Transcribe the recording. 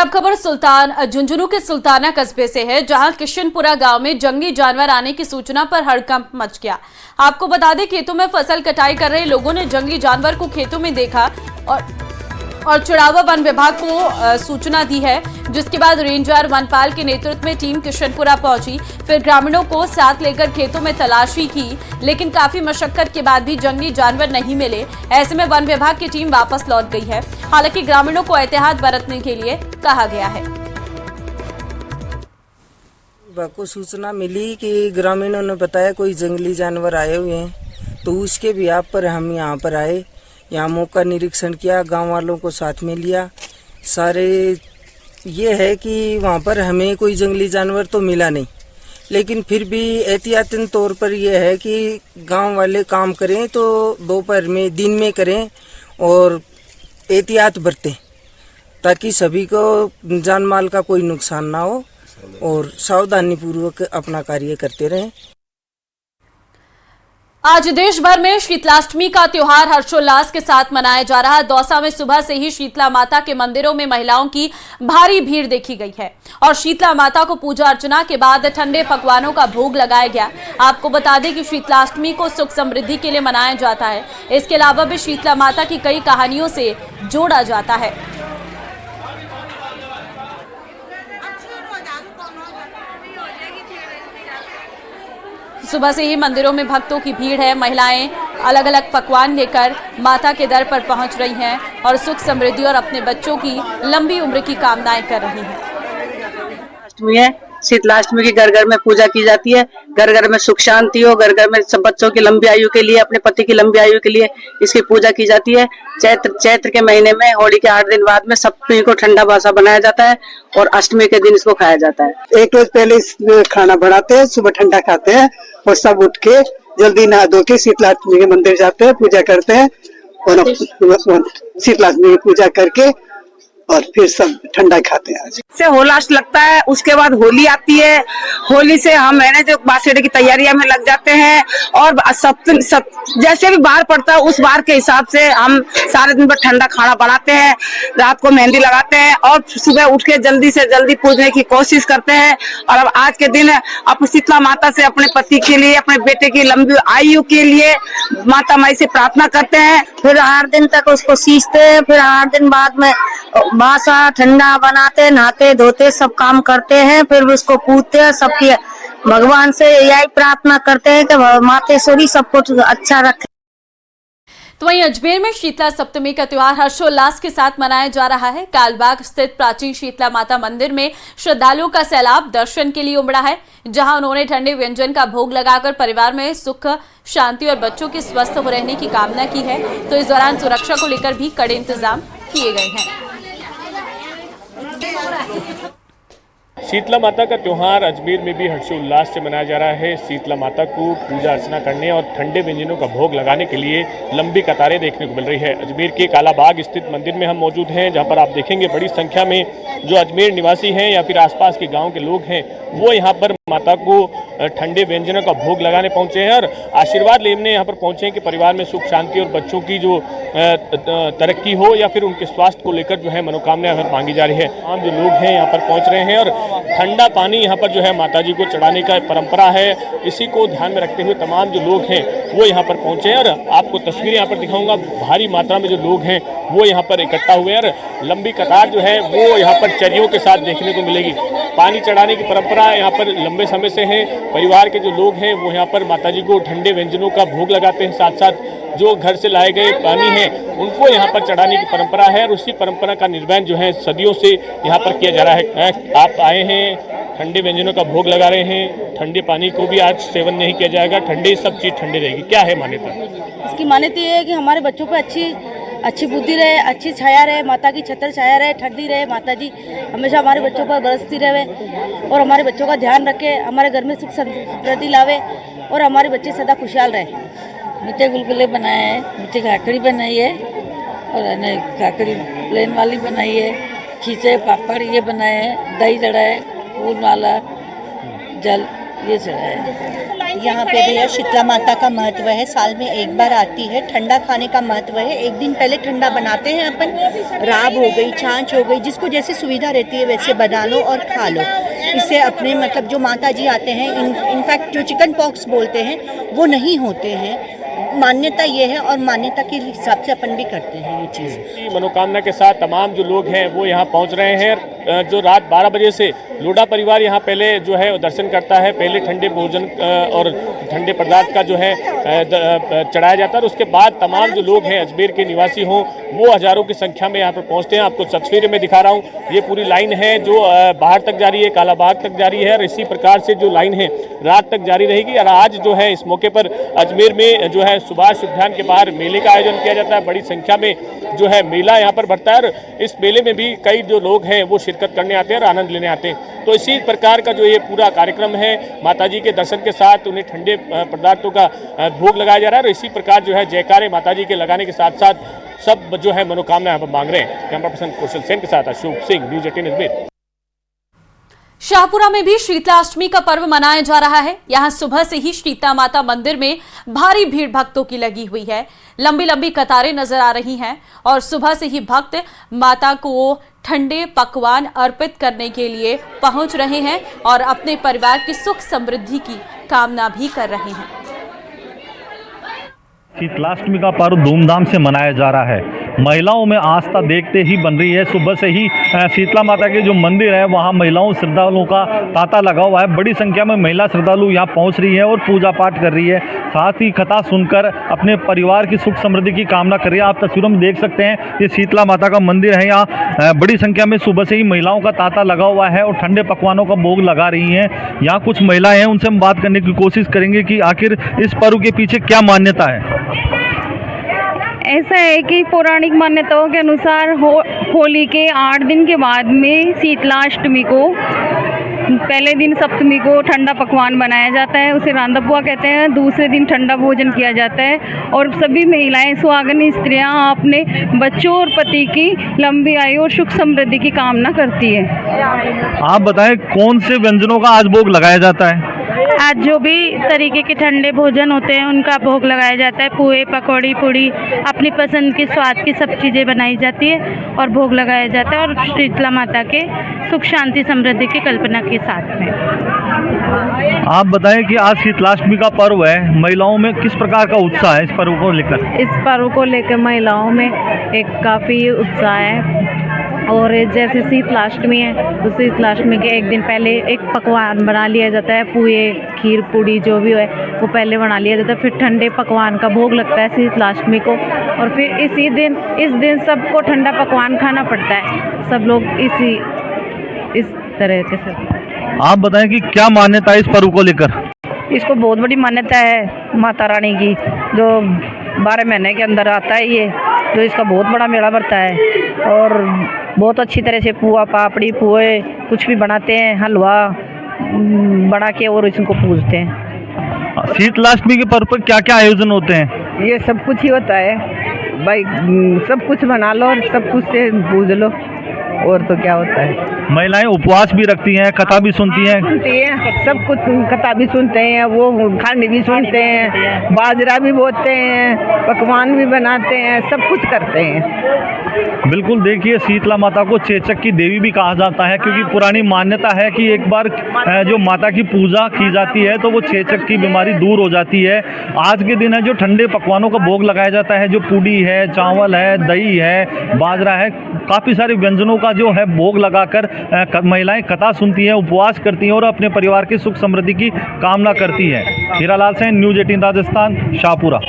अब खबर झुंझुनू के सुल्ताना कस्बे से है, जहां किशनपुरा गांव में जंगली जानवर आने की सूचना पर हड़कंप मच गया। आपको बता दें, खेतों में फसल कटाई कर रहे लोगों ने जंगली जानवर को खेतों में देखा और चुड़ावा वन विभाग को सूचना दी है, जिसके बाद रेंजर वनपाल के नेतृत्व में टीम किशनपुरा पहुंची। फिर ग्रामीणों को साथ लेकर खेतों में तलाशी की, लेकिन काफी मशक्कत के बाद भी जंगली जानवर नहीं मिले। ऐसे में वन विभाग की टीम वापस लौट गई है। हालांकि ग्रामीणों को एहतियात बरतने के लिए कहा गया है। को सूचना मिली कि ग्रामीणों ने बताया कोई जंगली जानवर आए हुए हैं, तो उसके बिहाफ पर हम यहाँ पर आए। यहाँ मौका निरीक्षण किया, गांव वालों को साथ में लिया। सारे ये है कि वहाँ पर हमें कोई जंगली जानवर तो मिला नहीं, लेकिन फिर भी एहतियातन तौर पर यह है कि गांव वाले काम करें तो दोपहर में दिन में करें और एहतियात बरतें, ताकि सभी को जान माल का कोई नुकसान ना हो और सावधानी पूर्वक अपना कार्य करते रहें। आज देश भर में शीतलाष्टमी का त्योहार हर्षोल्लास के साथ मनाया जा रहा है। दौसा में सुबह से ही शीतला माता के मंदिरों में महिलाओं की भारी भीड़ देखी गई है और शीतला माता को पूजा अर्चना के बाद ठंडे पकवानों का भोग लगाया गया। आपको बता दें कि शीतलाष्टमी को सुख समृद्धि के लिए मनाया जाता है। इसके अलावा भी शीतला माता की कई कहानियों से जोड़ा जाता है। सुबह से ही मंदिरों में भक्तों की भीड़ है। महिलाएं अलग अलग पकवान लेकर माता के दर पर पहुंच रही हैं और सुख समृद्धि और अपने बच्चों की लंबी उम्र की कामनाएं कर रही हैं। अष्टमी है, शीतलाष्टमी की घर घर में पूजा की जाती है। घर घर में सुख शांति हो, घर घर में सब बच्चों की लंबी आयु के लिए, अपने पति की लंबी आयु के लिए इसकी पूजा की जाती है। चैत्र के महीने में होली के 8 दिन बाद में सप्तमी को ठंडा बासा बनाया जाता है और अष्टमी के दिन इसको खाया जाता है। एक रोज पहले खाना बनाते हैं, सुबह ठंडा खाते हैं और सब उठ के जल्दी नहा धो के शीतलाष्टमी के मंदिर जाते हैं, पूजा करते हैं और शीतलाष्टमी की पूजा करके और फिर सब ठंडा खाते हैं। से होलास्ट लगता है, उसके बाद होली आती है। होली से हम है ना जो बासेड़े की तैयारियां में लग जाते हैं और जैसे भी बाहर पड़ता है उस बार के हिसाब से हम सारे दिन भर ठंडा खाना बनाते हैं, रात को मेहंदी लगाते हैं और सुबह उठ के जल्दी से जल्दी पूजने की कोशिश करते हैं। और अब आज के दिन अपनी शीतला माता से अपने पति के लिए, अपने बेटे की लंबी आयु के लिए माता माई से प्रार्थना करते हैं। फिर 8 दिन तक उसको सींचते हैं, फिर 8 दिन बाद में बासा ठंडा बनाते, नहाते धोते सब काम करते हैं, फिर उसको पूजते हैं। सबकी भगवान से यही प्रार्थना करते हैं कि मातेश्वरी सब कुछ अच्छा रखे। तो वहीं अजमेर में शीतला सप्तमी का त्योहार हर्षोल्लास के साथ मनाया जा रहा है। कालबाग स्थित प्राचीन शीतला माता मंदिर में श्रद्धालुओं का सैलाब दर्शन के लिए उमड़ा है, जहां उन्होंने ठंडे व्यंजन का भोग लगाकर परिवार में सुख शांति और बच्चों के स्वस्थ हो रहने की कामना की है। तो इस दौरान सुरक्षा को लेकर भी कड़े इंतजाम किए गए हैं। शीतला माता का त्योहार अजमेर में भी हर्षोल्लास से मनाया जा रहा है। शीतला माता को पूजा अर्चना करने और ठंडे व्यंजनों का भोग लगाने के लिए लंबी कतारें देखने को मिल रही है। अजमेर के कालाबाग स्थित मंदिर में हम मौजूद हैं, जहां पर आप देखेंगे बड़ी संख्या में जो अजमेर निवासी हैं या फिर आसपास के गांव के लोग हैं, वो यहाँ पर माता को ठंडे व्यंजनों का भोग लगाने पहुंचे हैं और आशीर्वाद लेने यहाँ पर पहुंचे हैं कि परिवार में सुख शांति और बच्चों की जो तरक्की हो या फिर उनके स्वास्थ्य को लेकर जो है मनोकामना मांगी जा रही है। आम जो लोग हैं यहाँ पर पहुंच रहे हैं और ठंडा पानी यहाँ पर जो है माताजी को चढ़ाने का परंपरा है। इसी को ध्यान में रखते हुए तमाम जो लोग हैं वो यहाँ पर पहुंचे हैं और आपको तस्वीरें यहाँ पर दिखाऊंगा। भारी मात्रा में जो लोग हैं वो यहाँ पर इकट्ठा हुए हैं और लंबी कतार जो है वो यहाँ पर चर्यों के साथ देखने को मिलेगी। पानी चढ़ाने की परंपरा यहाँ पर लंबे समय से है। परिवार के जो लोग हैं वो यहाँ पर माताजी को ठंडे व्यंजनों का भोग लगाते हैं, साथ साथ जो घर से लाए गए पानी है उनको यहाँ पर चढ़ाने की परंपरा है और उसी परंपरा का निर्वहन जो है सदियों से यहाँ पर किया जा रहा है। आप आए हैं, ठंडे व्यंजनों का भोग लगा रहे हैं, ठंडे पानी को भी आज सेवन नहीं किया जाएगा, ठंडे सब चीज़ ठंडे रहेगी। क्या है मान्यता? इसकी मान्यता ये है कि हमारे बच्चों को अच्छी बुद्धि रहे, अच्छी छाया रहे, माता की छत्र छाया रहे, ठंडी रहे, माता जी हमेशा हमारे बच्चों पर बरसती रहे और हमारे बच्चों का ध्यान रखे, हमारे घर में सुख समृद्धि लावे और हमारे बच्चे सदा खुशहाल रहे। मीठे गुलगुले बनाए हैं, मीठी खाकड़ी बनाई है और खाकड़ी प्लेन वाली बनाई है, खींचे पापड़ ये बनाए हैं, दही चढ़ाए, फूल माला, जल ये चढ़ाए। यहाँ पे भैया शीतला माता का महत्व है, साल में एक बार आती है। ठंडा खाने का महत्व है, एक दिन पहले ठंडा बनाते हैं अपन, राब हो गई, छाछ हो गई, जिसको जैसे सुविधा रहती है वैसे बना लो और खा लो। इससे अपने मतलब जो माता जी आते हैं, इनफैक्ट जो चिकन पॉक्स बोलते हैं वो नहीं होते हैं। मान्यता ये है और मान्यता के हिसाब से अपन भी करते हैं ये चीज़। मनोकामना के साथ तमाम जो लोग हैं वो यहाँ पहुँच रहे हैं। जो रात 12 बजे से लोढ़ा परिवार यहाँ पहले जो है दर्शन करता है, पहले ठंडे भोजन और ठंडे पदार्थ का जो है चढ़ाया जाता है और उसके बाद तमाम जो लोग हैं अजमेर के निवासी हों वो हज़ारों की संख्या में यहाँ पर पहुँचते हैं। आपको तस्वीरें में दिखा रहा हूँ, ये पूरी लाइन है जो बाहर तक जारी है, कालाबाग तक जारी है और इसी प्रकार से जो लाइन है रात तक जारी रहेगी। और आज जो है इस मौके पर अजमेर में जो है सुभाष उद्यान के बाहर मेले का आयोजन किया जाता है। बड़ी संख्या में जो है मेला यहाँ पर बढ़ता है और इस मेले में भी कई जो लोग हैं वो शिरकत करने आते हैं और आनंद लेने आते हैं। तो इसी प्रकार का जो ये पूरा कार्यक्रम है, माताजी के दर्शन के साथ उन्हें ठंडे पदार्थों का भोग लगाया जा रहा है और इसी प्रकार जो है जयकारे माताजी के लगाने के साथ साथ सब जो है मनोकामना यहाँ पर मांग रहे हैं। कैमरा पर्सन कौशल सेन के साथ अशोक सिंह, न्यूज़ 18 अजमेर। शाहपुरा में भी शीतलाष्टमी का पर्व मनाया जा रहा है। यहां सुबह से ही शीतला माता मंदिर में भारी भीड़ भक्तों की लगी हुई है। लंबी लंबी कतारें नजर आ रही हैं और सुबह से ही भक्त माता को ठंडे पकवान अर्पित करने के लिए पहुंच रहे हैं और अपने परिवार की सुख समृद्धि की कामना भी कर रहे हैं। शीतलाष्टमी का पर्व धूमधाम से मनाया जा रहा है। महिलाओं में आस्था देखते ही बन रही है। सुबह से ही शीतला माता के जो मंदिर है वहाँ महिलाओं श्रद्धालुओं का तांता लगा हुआ है। बड़ी संख्या में महिला श्रद्धालु यहाँ पहुँच रही है और पूजा पाठ कर रही है, साथ ही कथा सुनकर अपने परिवार की सुख समृद्धि की कामना कर रही है। आप तस्वीरों में देख सकते हैं ये शीतला माता का मंदिर है। यहाँ बड़ी संख्या में सुबह से ही महिलाओं का तांता लगा हुआ है और ठंडे पकवानों का भोग लगा रही हैं। यहाँ कुछ महिलाएं हैं, उनसे हम बात करने की कोशिश करेंगे कि आखिर इस पर्व के पीछे क्या मान्यता है। ऐसा है कि पौराणिक मान्यताओं के अनुसार होली के 8 दिन के बाद में शीतलाष्टमी को, पहले दिन सप्तमी को ठंडा पकवान बनाया जाता है, उसे रांधा पुआ कहते हैं। दूसरे दिन ठंडा भोजन किया जाता है और सभी महिलाएं, सुहागन स्त्रियां अपने बच्चों और पति की लंबी आयु और सुख समृद्धि की कामना करती है। आप बताएं कौन से व्यंजनों का आज भोग लगाया जाता है। आज जो भी तरीके के ठंडे भोजन होते हैं उनका भोग लगाया जाता है। पुए, पकौड़ी, पूड़ी, अपनी पसंद के स्वाद की सब चीज़ें बनाई जाती है और भोग लगाया जाता है और शीतला माता के सुख शांति समृद्धि की कल्पना के साथ में। आप बताएं कि आज शीतलाष्टमी का पर्व है, महिलाओं में किस प्रकार का उत्साह है इस पर्व को लेकर। इस पर्व को लेकर महिलाओं में एक काफ़ी उत्साह है और जैसे शीतलाष्टमी है तो शीतलाष्टमी के एक दिन पहले एक पकवान बना लिया जाता है। पुए, खीर, पूड़ी जो भी है वो पहले बना लिया जाता है, फिर ठंडे पकवान का भोग लगता है शीतलाष्टमी को और फिर इस दिन सबको ठंडा पकवान खाना पड़ता है। सब लोग इस तरह से। आप बताएं कि क्या मान्यता है इस पर्व को लेकर। इसको बहुत बड़ी मान्यता है माता रानी की, जो 12 महीने के अंदर आता है ये, जो इसका बहुत बड़ा मेला बढ़ता है और बहुत अच्छी तरह से पुआ, पापड़ी, पुए कुछ भी बनाते हैं, हलवा बना के और इसको पूजते हैं। शीतलाष्टमी के पर्व पर क्या क्या आयोजन होते हैं। ये सब कुछ ही होता है भाई, सब कुछ बना लो और सब कुछ से पूज लो, और तो क्या होता है। महिलाएं उपवास भी रखती हैं, कथा भी सुनती हैं, सब कुछ कथा भी सुनते हैं, वो खाने भी सुनते हैं, बाजरा भी बोते हैं, पकवान भी बनाते हैं, सब कुछ करते हैं। बिल्कुल, देखिए शीतला माता को चेचक की देवी भी कहा जाता है क्योंकि पुरानी मान्यता है कि एक बार जो माता की पूजा की जाती है तो वो चेचक की बीमारी दूर हो जाती है। आज के दिन है जो ठंडे पकवानों का भोग लगाया जाता है, जो पूड़ी है, चावल है, दही है, बाजरा है, काफ़ी सारे व्यंजनों का जो है भोग लगाकर महिलाएं कथा सुनती हैं, उपवास करती हैं और अपने परिवार की सुख समृद्धि की कामना करती हैं। हीरालाल सेन, न्यूज़ 18 राजस्थान, शाहपुरा।